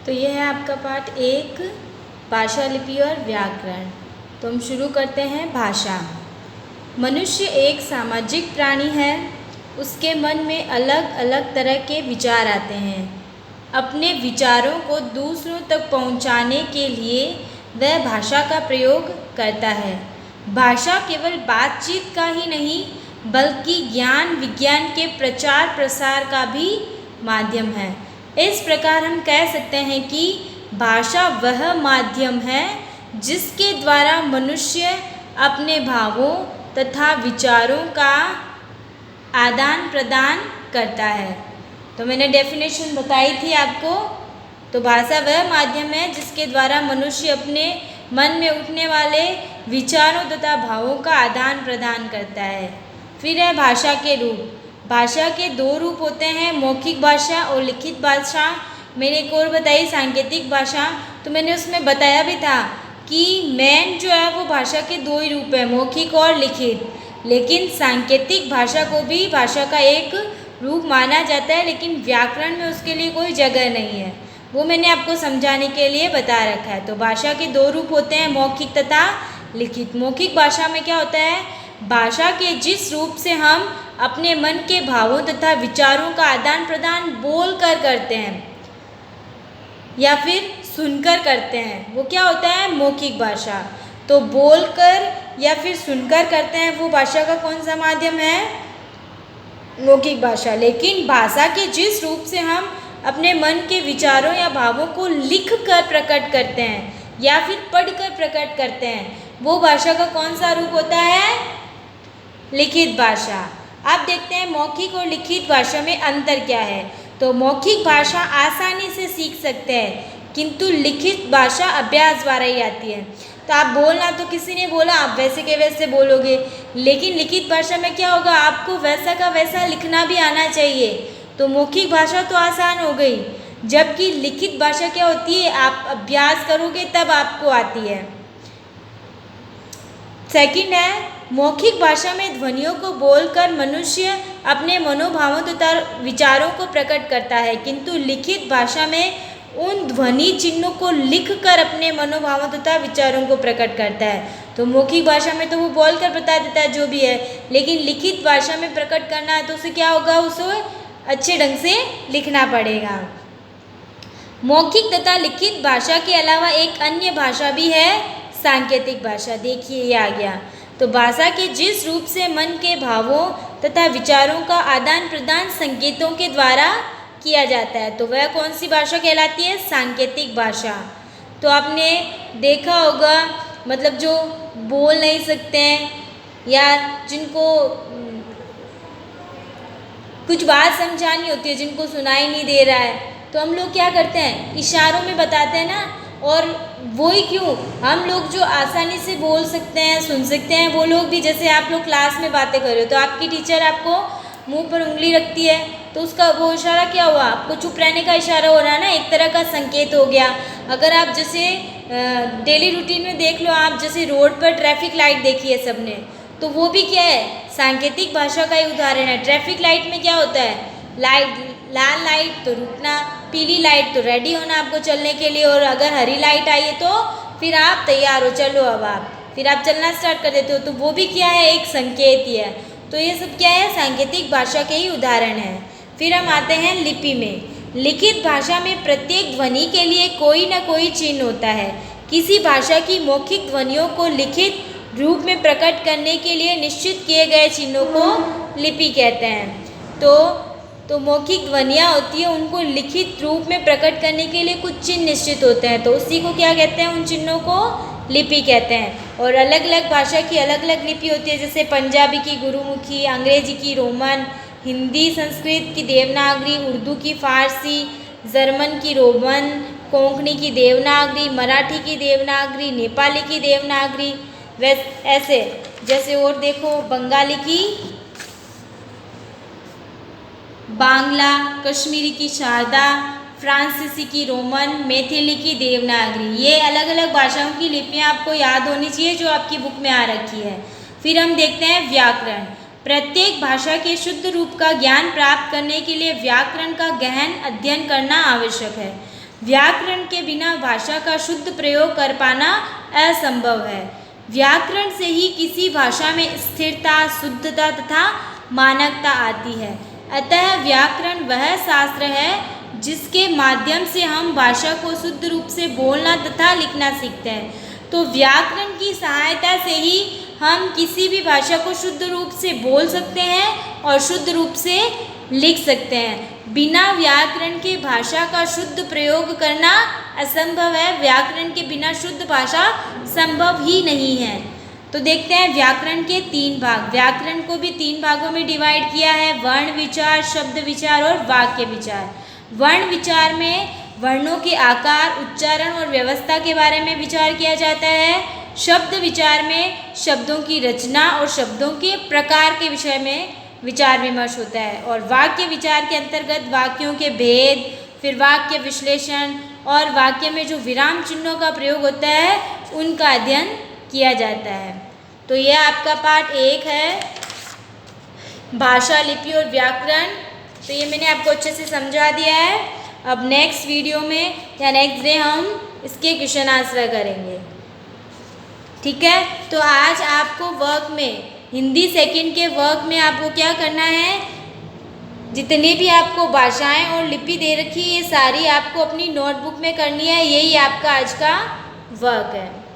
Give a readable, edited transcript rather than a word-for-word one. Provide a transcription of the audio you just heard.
तो यह है आपका पाठ 1 भाषा लिपि और व्याकरण। तो हम शुरू करते हैं। भाषा। मनुष्य एक सामाजिक प्राणी है। उसके मन में अलग अलग तरह के विचार आते हैं। अपने विचारों को दूसरों तक पहुंचाने के लिए वह भाषा का प्रयोग करता है। भाषा केवल बातचीत का ही नहीं बल्कि ज्ञान विज्ञान के प्रचार प्रसार का भी माध्यम है। इस प्रकार हम कह सकते हैं कि भाषा वह माध्यम है जिसके द्वारा मनुष्य अपने भावों तथा विचारों का आदान प्रदान करता है। तो मैंने डेफिनेशन बताई थी आपको। तो भाषा वह माध्यम है जिसके द्वारा मनुष्य अपने मन में उठने वाले विचारों तथा भावों का आदान प्रदान करता है। फिर है भाषा के रूप। भाषा के 2 रूप होते हैं, मौखिक भाषा और लिखित भाषा। मैंने एक और बताई सांकेतिक भाषा। तो मैंने उसमें बताया भी था कि मेन जो है वो भाषा के 2 ही रूप है, मौखिक और लिखित। लेकिन सांकेतिक भाषा को भी भाषा का एक रूप माना जाता है, लेकिन व्याकरण में उसके लिए कोई जगह नहीं है। वो मैंने आपको समझाने के लिए बता रखा है। तो भाषा के 2 रूप होते हैं, मौखिक तथा लिखित। मौखिक भाषा में क्या होता है, भाषा के जिस रूप से हम अपने मन के भावों तथा विचारों का आदान प्रदान बोलकर करते हैं या फिर सुनकर करते हैं, वो क्या होता है, मौखिक भाषा। तो बोलकर या फिर सुनकर करते हैं वो भाषा का कौन सा माध्यम है, मौखिक भाषा। लेकिन भाषा के जिस रूप से हम अपने मन के विचारों या भावों को लिख कर प्रकट करते हैं या फिर पढ़कर प्रकट करते हैं, वो भाषा का कौन सा रूप होता है, लिखित भाषा। अब देखते हैं मौखिक और लिखित भाषा में अंतर क्या है। तो मौखिक भाषा आसानी से सीख सकते हैं, किंतु लिखित भाषा अभ्यास द्वारा ही आती है। तो आप बोलना तो किसी ने बोला, आप वैसे के वैसे बोलोगे, लेकिन लिखित भाषा में क्या होगा, आपको वैसा का वैसा लिखना भी आना चाहिए। तो मौखिक भाषा तो आसान हो गई, जबकि लिखित भाषा क्या होती है, आप अभ्यास करोगे तब आपको आती है। सेकंड है, मौखिक भाषा में ध्वनियों को बोलकर मनुष्य अपने मनोभावों तथा विचारों को प्रकट करता है, किंतु लिखित भाषा में उन ध्वनि चिन्हों को लिखकर अपने मनोभावों तथा विचारों को प्रकट करता है। तो मौखिक भाषा में तो वो बोलकर बता देता है जो भी है, लेकिन लिखित भाषा में प्रकट करना है तो उसे क्या होगा, उसे अच्छे ढंग से लिखना पड़ेगा। मौखिक तथा लिखित भाषा के अलावा एक अन्य भाषा भी है, सांकेतिक भाषा। देखिए ये आ गया। तो भाषा के जिस रूप से मन के भावों तथा विचारों का आदान प्रदान संकेतों के द्वारा किया जाता है, तो वह कौन सी भाषा कहलाती है, सांकेतिक भाषा। तो आपने देखा होगा, मतलब जो बोल नहीं सकते हैं या जिनको कुछ बात समझानी होती है, जिनको सुनाई नहीं दे रहा है, तो हम लोग क्या करते हैं, इशारों में बताते हैं ना। और वो ही क्यों, हम लोग जो आसानी से बोल सकते हैं, सुन सकते हैं, वो लोग भी, जैसे आप लोग क्लास में बातें कर रहे हो तो आपकी टीचर आपको मुंह पर उंगली रखती है, तो उसका वो इशारा क्या हुआ, आपको चुप रहने का इशारा हो रहा है ना, एक तरह का संकेत हो गया। अगर आप जैसे डेली रूटीन में देख लो, आप जैसे रोड पर ट्रैफिक लाइट देखी है सबने, तो वो भी क्या है, सांकेतिक भाषा का ही उदाहरण है। ट्रैफिक लाइट में क्या होता है, लाइट, लाल लाइट तो रुकना, पीली लाइट तो रेडी होना आपको चलने के लिए, और अगर हरी लाइट आई है तो फिर आप तैयार हो, चलो अब आप, फिर आप चलना स्टार्ट कर देते हो। तो वो भी क्या है, एक संकेत ही है। तो ये सब क्या है, सांकेतिक भाषा के ही उदाहरण है। फिर हम आते हैं लिपि में। लिखित भाषा में प्रत्येक ध्वनि के लिए कोई ना कोई चिन्ह होता है। किसी भाषा की मौखिक ध्वनियों को लिखित रूप में प्रकट करने के लिए निश्चित किए गए चिन्हों को लिपि कहते हैं। तो मौखिक ध्वनियाँ होती है, उनको लिखित रूप में प्रकट करने के लिए कुछ चिन्ह निश्चित होते हैं, तो उसी को क्या कहते हैं, उन चिन्हों को लिपि कहते हैं। और अलग अलग भाषा की अलग अलग लिपि होती है, जैसे पंजाबी की गुरुमुखी, अंग्रेजी की रोमन, हिंदी संस्कृत की देवनागरी, उर्दू की फारसी, जर्मन की रोमन, कोंकणी की देवनागरी, मराठी की देवनागरी, नेपाली की देवनागरी, वैसे ऐसे जैसे और देखो बंगाली की बांग्ला, कश्मीरी की शारदा, फ्रांसीसी की रोमन, मैथिली की देवनागरी। ये अलग अलग भाषाओं की लिपियाँ आपको याद होनी चाहिए जो आपकी बुक में आ रखी है। फिर हम देखते हैं व्याकरण। प्रत्येक भाषा के शुद्ध रूप का ज्ञान प्राप्त करने के लिए व्याकरण का गहन अध्ययन करना आवश्यक है। व्याकरण के बिना भाषा का शुद्ध प्रयोग कर पाना असंभव है। व्याकरण से ही किसी भाषा में स्थिरता, शुद्धता तथा मानकता आती है। अतः व्याकरण वह शास्त्र है जिसके माध्यम से हम भाषा को शुद्ध रूप से बोलना तथा लिखना सीखते हैं। तो व्याकरण की सहायता से ही हम किसी भी भाषा को शुद्ध रूप से बोल सकते हैं और शुद्ध रूप से लिख सकते हैं। बिना व्याकरण के भाषा का शुद्ध प्रयोग करना असंभव है। व्याकरण के बिना शुद्ध भाषा संभव ही नहीं है। तो देखते हैं व्याकरण के 3 भाग। व्याकरण को भी 3 भागों में डिवाइड किया है, वर्ण विचार, शब्द विचार और वाक्य विचार। वर्ण विचार में वर्णों के आकार, उच्चारण और व्यवस्था के बारे में विचार किया जाता है। शब्द विचार में शब्दों की रचना और शब्दों के प्रकार के विषय में विचार विमर्श होता है। और वाक्य विचार के अंतर्गत वाक्यों के भेद, फिर वाक्य विश्लेषण और वाक्य में जो विराम चिन्हों का प्रयोग होता है उनका अध्ययन किया जाता है। तो यह आपका पार्ट 1 है, भाषा, लिपि और व्याकरण। तो ये मैंने आपको अच्छे से समझा दिया है। अब नेक्स्ट वीडियो में या नेक्स्ट डे हम इसके क्वेश्चन आंसर करेंगे, ठीक है। तो आज आपको वर्क में, हिंदी सेकंड के वर्क में आपको क्या करना है, जितनी भी आपको भाषाएं और लिपि दे रखी है ये सारी आपको अपनी नोटबुक में करनी है। यही आपका आज का वर्क है।